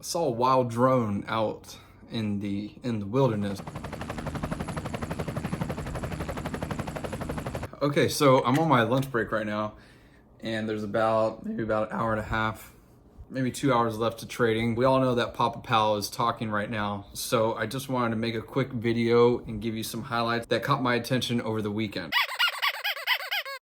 I saw a wild drone out in the wilderness. Okay, so I'm on my lunch break right now, and there's maybe about an hour and a half, maybe 2 hours left to trading. We all know that Papa Pal is talking right now, so I just wanted to make a quick video and give you some highlights that caught my attention over the weekend.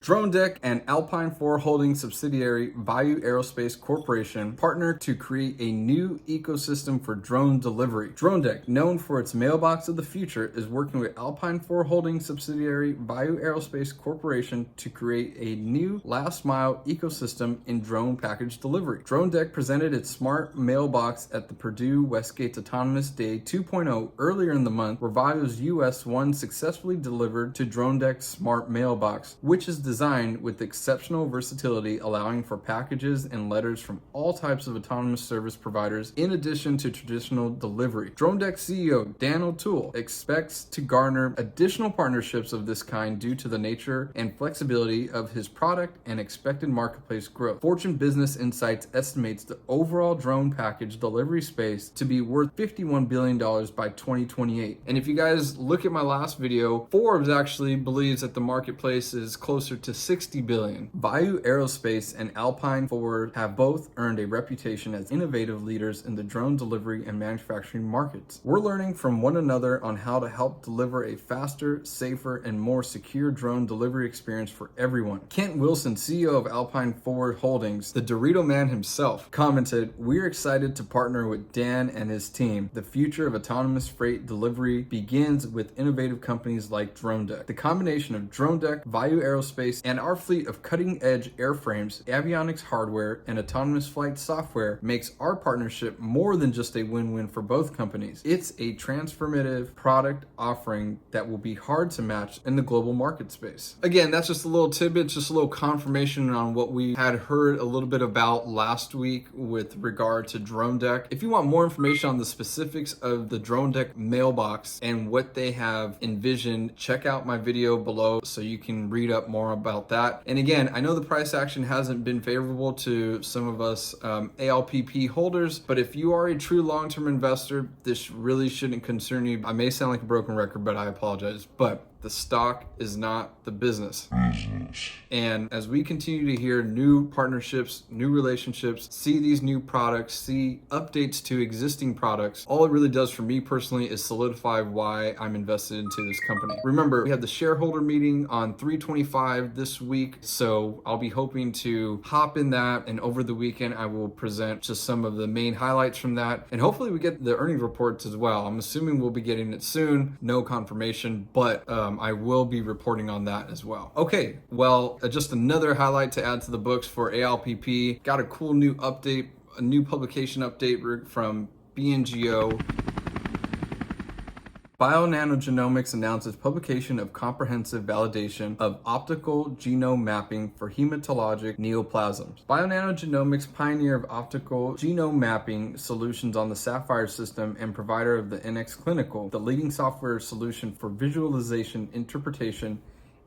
Dronedek and Alpine 4 Holdings subsidiary VAYU Aerospace Corporation partnered to create a new ecosystem for drone delivery. Dronedek, known for its mailbox of the future, is working with Alpine 4 Holdings subsidiary VAYU Aerospace Corporation to create a new last-mile ecosystem in drone package delivery. Dronedek presented its smart mailbox at the Purdue Westgate's Autonomous Day 2.0 earlier in the month, where VAYU's US-1 successfully delivered to Dronedek's smart mailbox, which is designed with exceptional versatility, allowing for packages and letters from all types of autonomous service providers in addition to traditional delivery. Dronedek CEO Dan O'Toole expects to garner additional partnerships of this kind due to the nature and flexibility of his product and expected marketplace growth. Fortune Business Insights estimates the overall drone package delivery space to be worth $51 billion by 2028. And if you guys look at my last video, Forbes actually believes that the marketplace is closer to $60 billion. VAYU Aerospace and Alpine 4 have both earned a reputation as innovative leaders in the drone delivery and manufacturing markets. We're learning from one another on how to help deliver a faster, safer, and more secure drone delivery experience for everyone. Kent Wilson, CEO of Alpine 4 Holdings, the Dorito man himself, commented, "We're excited to partner with Dan and his team. The future of autonomous freight delivery begins with innovative companies like Dronedek. The combination of Dronedek, VAYU Aerospace, and our fleet of cutting-edge airframes, avionics hardware, and autonomous flight software makes our partnership more than just a win-win for both companies. It's a transformative product offering that will be hard to match in the global market space." Again, that's just a little tidbit, just a little confirmation on what we had heard a little bit about last week with regard to Dronedek. If you want more information on the specifics of the Dronedek mailbox and what they have envisioned, check out my video below so you can read up more about that. And again, I know the price action hasn't been favorable to some of us ALPP holders, but if you are a true long-term investor, this really shouldn't concern you. I may sound like a broken record, but I apologize. But the stock is not the business. And as we continue to hear new partnerships, new relationships, see these new products, see updates to existing products, all it really does for me personally is solidify why I'm invested into this company. Remember, we have the shareholder meeting on 3/25 this week, so I'll be hoping to hop in that, and over the weekend I will present just some of the main highlights from that, and hopefully we get the earnings reports as well. I'm assuming we'll be getting it soon, no confirmation, but I will be reporting on that as well. Okay, well, just another highlight to add to the books for ALPP. Got a cool new update, a new publication update from BNGO. Bionanogenomics announces publication of comprehensive validation of optical genome mapping for hematologic neoplasms. Bionanogenomics, pioneer of optical genome mapping solutions on the Sapphire system and provider of the NX Clinical, the leading software solution for visualization, interpretation,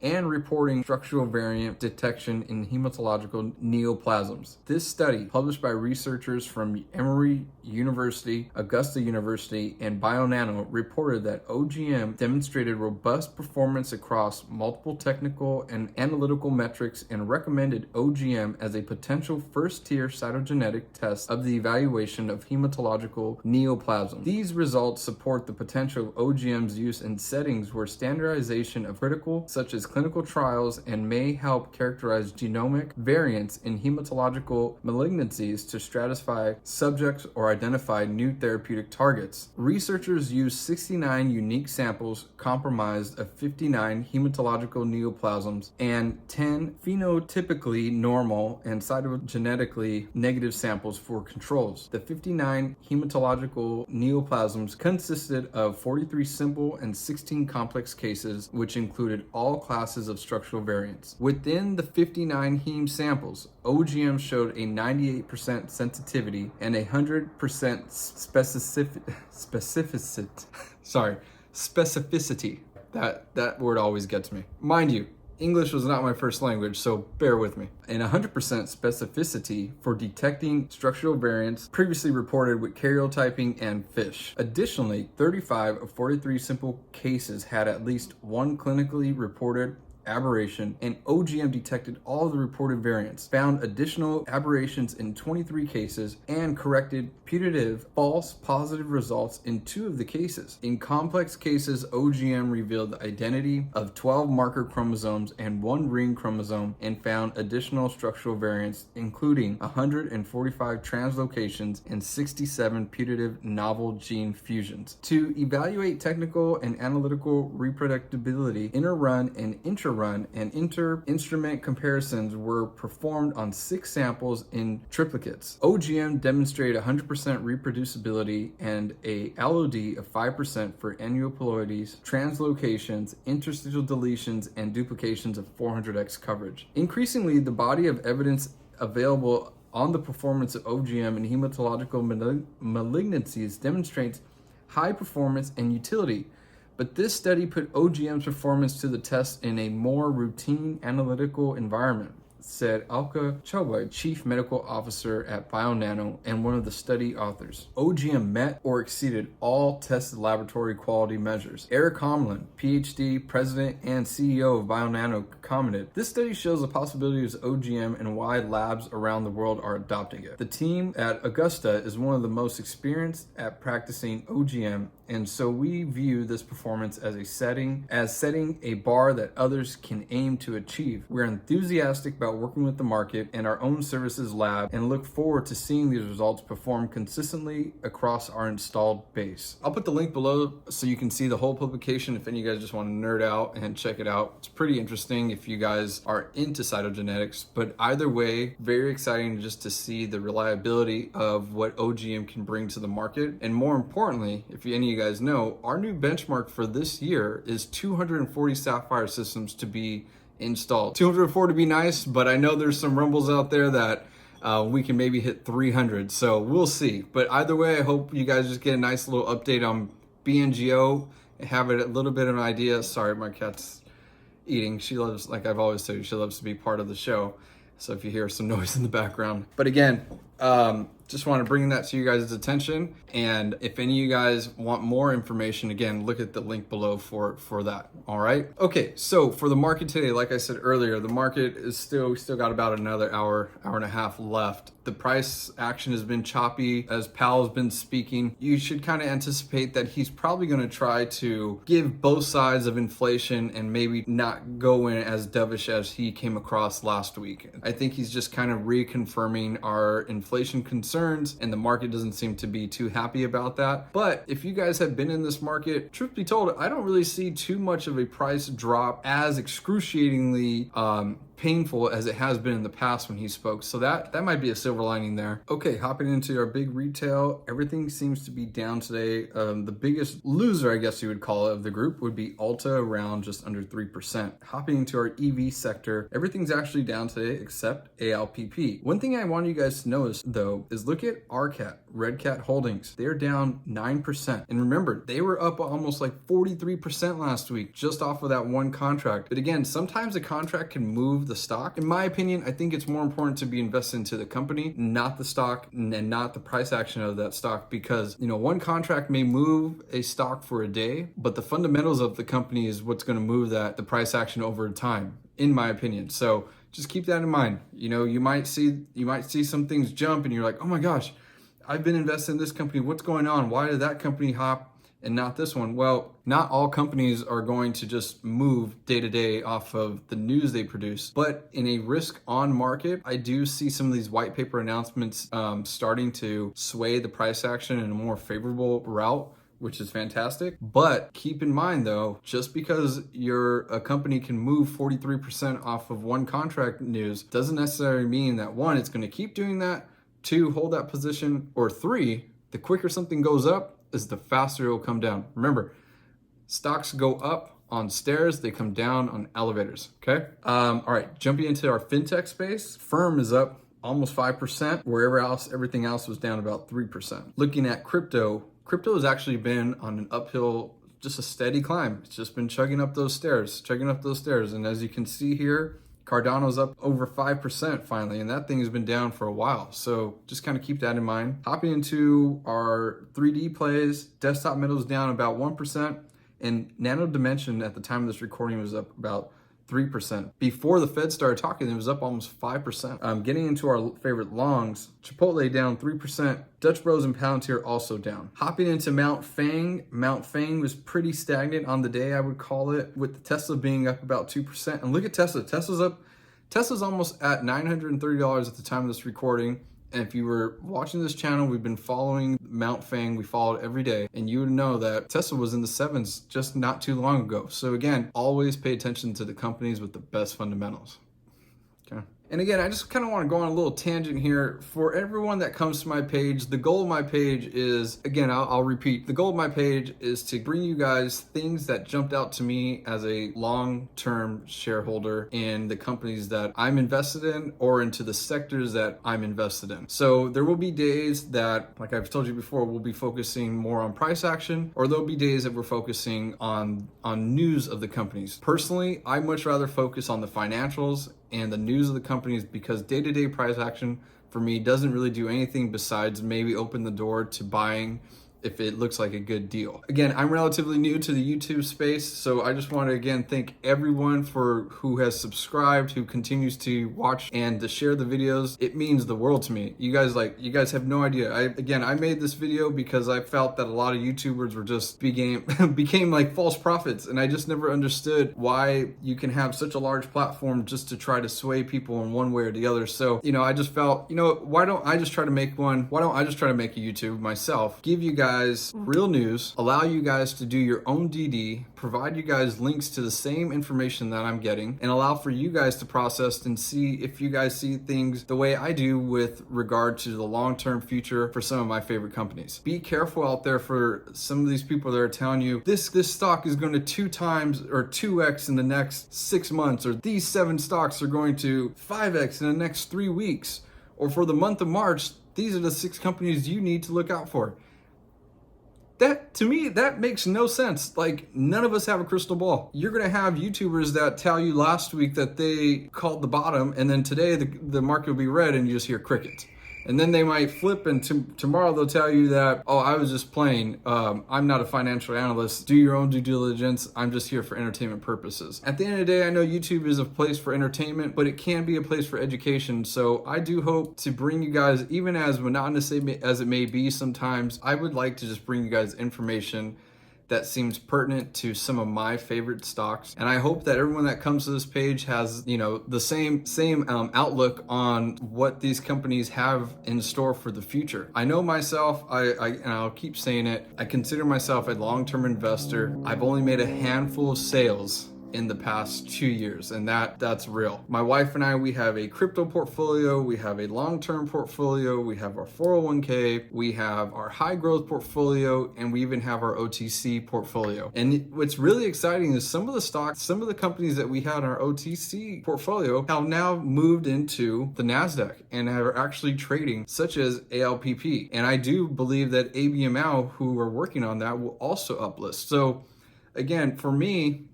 and reporting structural variant detection in hematological neoplasms. This study, published by researchers from Emory University, Augusta University, and Bionano, reported that OGM demonstrated robust performance across multiple technical and analytical metrics and recommended OGM as a potential first-tier cytogenetic test of the evaluation of hematological neoplasms. These results support the potential of OGM's use in settings where standardization of critical, such as clinical trials, and may help characterize genomic variants in hematological malignancies to stratify subjects or identify new therapeutic targets. Researchers used 69 unique samples comprised of 59 hematological neoplasms and 10 phenotypically normal and cytogenetically negative samples for controls. The 59 hematological neoplasms consisted of 43 simple and 16 complex cases, which included all classes of structural variants. Within the 59 heme samples, OGM showed a 98% sensitivity and 100% specificity. That word always gets me. Mind you, English was not my first language, so bear with me. And 100% specificity for detecting structural variants previously reported with karyotyping and FISH. Additionally, 35 of 43 simple cases had at least one clinically reported aberration, and OGM detected all of the reported variants, found additional aberrations in 23 cases, and corrected putative false positive results in 2 of the cases. In complex cases, OGM revealed the identity of 12 marker chromosomes and 1 ring chromosome and found additional structural variants, including 145 translocations and 67 putative novel gene fusions. To evaluate technical and analytical reproducibility, inter-run and intra-run and inter-instrument comparisons were performed on 6 samples in triplicates. OGM demonstrated 100% reproducibility and a LOD of 5% for aneuploidies, translocations, interstitial deletions, and duplications of 400x coverage. Increasingly, the body of evidence available on the performance of OGM in hematological malignancies demonstrates high performance and utility. But this study put OGM's performance to the test in a more routine analytical environment, said Alka Chowbay, Chief Medical Officer at BioNano and one of the study authors. OGM met or exceeded all tested laboratory quality measures. Erik, PhD, President and CEO of BioNano, commented, "This study shows the possibilities of OGM and why labs around the world are adopting it. The team at Augusta is one of the most experienced at practicing OGM, and so we view this performance as setting a bar that others can aim to achieve. We're enthusiastic about working with the market and our own services lab and look forward to seeing these results perform consistently across our installed base." I'll put the link below so you can see the whole publication if any of you guys just want to nerd out and check it out. It's pretty interesting if you guys are into cytogenetics, but either way, very exciting just to see the reliability of what OGM can bring to the market. And more importantly, if any of you guys know, our new benchmark for this year is 240 Sapphire systems to be installed. 204 to be nice, but I know there's some rumbles out there that we can maybe hit 300, so we'll see. But either way, I hope you guys just get a nice little update on BNGO and have a little bit of an idea. Sorry, my cat's eating. She loves, like I've always told you, she loves to be part of the show. So if you hear some noise in the background. But again, just want to bring that to you guys' attention. And if any of you guys want more information, again, look at the link below for that. All right. Okay. So for the market today, like I said earlier, the market is we still got about another hour and a half left. The price action has been choppy as Powell's been speaking. You should kind of anticipate that he's probably going to try to give both sides of inflation and maybe not go in as dovish as he came across last week. I think he's just kind of reconfirming our inflation concerns, and the market doesn't seem to be too happy about that. But if you guys have been in this market, truth be told, I don't really see too much of a price drop as excruciatingly painful as it has been in the past when he spoke. So that might be a silver lining there. Okay, hopping into our big retail, everything seems to be down today. The biggest loser, I guess you would call it, of the group would be Alta, around just under 3%. Hopping into our EV sector, everything's actually down today except ALPP. One thing I want you guys to notice though is look at RCAT, Red Cat Holdings. They're down 9%. And remember, they were up almost like 43% last week just off of that one contract. But again, sometimes a contract can move the stock. In my opinion, I think it's more important to be invested into the company, not the stock and not the price action of that stock, because one contract may move a stock for a day, but the fundamentals of the company is what's going to move the price action over time, in my opinion. So just keep that in mind. You might see some things jump and you're like, oh my gosh, I've been invested in this company. What's going on? Why did that company hop and not this one? Well, not all companies are going to just move day to day off of the news they produce, but in a risk on market, I do see some of these white paper announcements starting to sway the price action in a more favorable route, which is fantastic. But keep in mind though, just because a company can move 43% off of one contract news doesn't necessarily mean that one, it's going to keep doing that, two, hold that position, or three, the quicker something goes up is the faster it will come down. Remember, stocks go up on stairs, they come down on elevators, okay? All right, jumping into our fintech space, Firm is up almost 5%, everything else was down about 3%. Looking at crypto has actually been on an uphill just a steady climb. It's just been chugging up those stairs. And as you can see here, Cardano's up over 5% finally, and that thing has been down for a while. So just kind of keep that in mind. Hopping into our 3D plays, Desktop Metal's down about 1%, and Nano Dimension at the time of this recording was up about 3%. Before the Fed started talking, it was up almost 5%. Getting into our favorite longs, Chipotle down 3%. Dutch Bros and Palantir also down. Hopping into Mount Fang. Mount Fang was pretty stagnant on the day, I would call it, with the Tesla being up about 2%. And look at Tesla. Tesla's almost at $930 at the time of this recording. And if you were watching this channel, we've been following Mount Fang. We followed every day, and you would know that Tesla was in the 7s just not too long ago. So again, always pay attention to the companies with the best fundamentals. Okay. And again, I just kind of want to go on a little tangent here. For everyone that comes to my page, the goal of my page is, again, I'll repeat, the goal of my page is to bring you guys things that jumped out to me as a long-term shareholder in the companies that I'm invested in or into the sectors that I'm invested in. So there will be days that, like I've told you before, we'll be focusing more on price action, or there'll be days that we're focusing on news of the companies. Personally, I much rather focus on the financials and the news of the companies, because day-to-day price action for me doesn't really do anything besides maybe open the door to buying if it looks like a good deal. Again, I'm relatively new to the YouTube space, so I just want to again thank everyone for who has subscribed, who continues to watch and to share the videos. It means the world to me. You guys have no idea. I made this video because I felt that a lot of YouTubers were just became like false prophets, and I just never understood why you can have such a large platform just to try to sway people in one way or the other. So, I just felt, why don't I just try to make one? Why don't I just try to make a YouTube myself? Give you guys real news, allow you guys to do your own DD, provide you guys links to the same information that I'm getting, and allow for you guys to process and see if you guys see things the way I do with regard to the long-term future for some of my favorite companies. Be careful out there for some of these people that are telling you this stock is going to 2 times or 2x in the next 6 months, or these 7 stocks are going to 5x in the next 3 weeks, or for the month of March, these are the 6 companies you need to look out for. That, to me, that makes no sense. Like, none of us have a crystal ball. You're gonna have YouTubers that tell you last week that they called the bottom, and then today the market will be red and you just hear crickets. And then they might flip, and tomorrow they'll tell you that, oh, I was just playing. I'm not a financial analyst. Do your own due diligence. I'm just here for entertainment purposes. At the end of the day, I know YouTube is a place for entertainment, but it can be a place for education. So I do hope to bring you guys, even as monotonous as it may be sometimes, I would like to just bring you guys information that seems pertinent to some of my favorite stocks. And I hope that everyone that comes to this page has, the same outlook on what these companies have in store for the future. I know myself, and I'll keep saying it, I consider myself a long-term investor. I've only made a handful of sales in the past 2 years, and that's real. My wife and I, we have a crypto portfolio, we have a long-term portfolio, we have our 401k, we have our high growth portfolio, and we even have our OTC portfolio. And what's really exciting is some of the stocks, some of the companies that we had in our OTC portfolio have now moved into the NASDAQ and are actually trading, such as ALPP. And I do believe that ABML, who are working on that, will also uplist. So again, for me,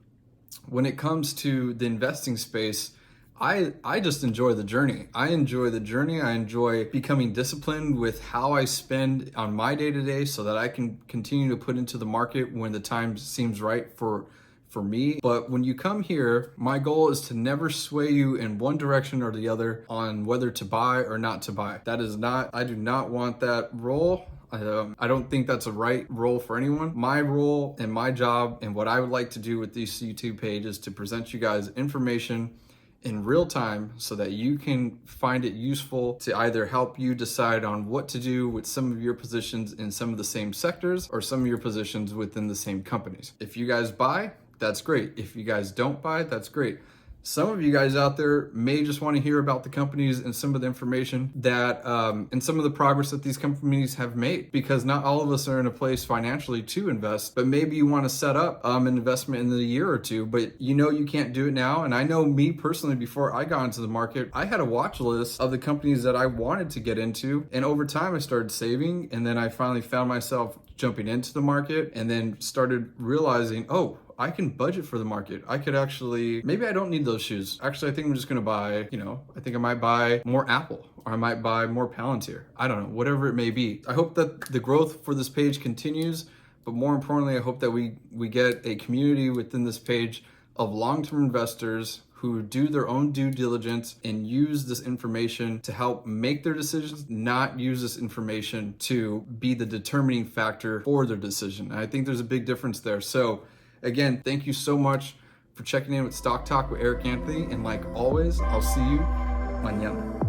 when it comes to the investing space, I just enjoy the journey. I enjoy becoming disciplined with how I spend on my day-to-day so that I can continue to put into the market when the time seems right for me. But when you come here, my goal is to never sway you in one direction or the other on whether to buy or not to buy. I do not want that role. I don't think that's a right role for anyone. My role and my job and what I would like to do with this YouTube page is to present you guys information in real time so that you can find it useful to either help you decide on what to do with some of your positions in some of the same sectors or some of your positions within the same companies. If you guys buy, that's great. If you guys don't buy, that's great. Some of you guys out there may just want to hear about the companies and some of the information that, and some of the progress that these companies have made, because not all of us are in a place financially to invest, but maybe you want to set up an investment in the year or two, but you know you can't do it now. And I know me personally, before I got into the market, I had a watch list of the companies that I wanted to get into. And over time, I started saving. And then I finally found myself jumping into the market and then started realizing, oh, I can budget for the market. I could actually, maybe I don't need those shoes. Actually, I think I'm just gonna buy, I think I might buy more Apple, or I might buy more Palantir. I don't know, whatever it may be. I hope that the growth for this page continues, but more importantly, I hope that we get a community within this page of long-term investors who do their own due diligence and use this information to help make their decisions, not use this information to be the determining factor for their decision. And I think there's a big difference there. So again, thank you so much for checking in with Stock Talk with Eric Anthony. And like always, I'll see you mañana.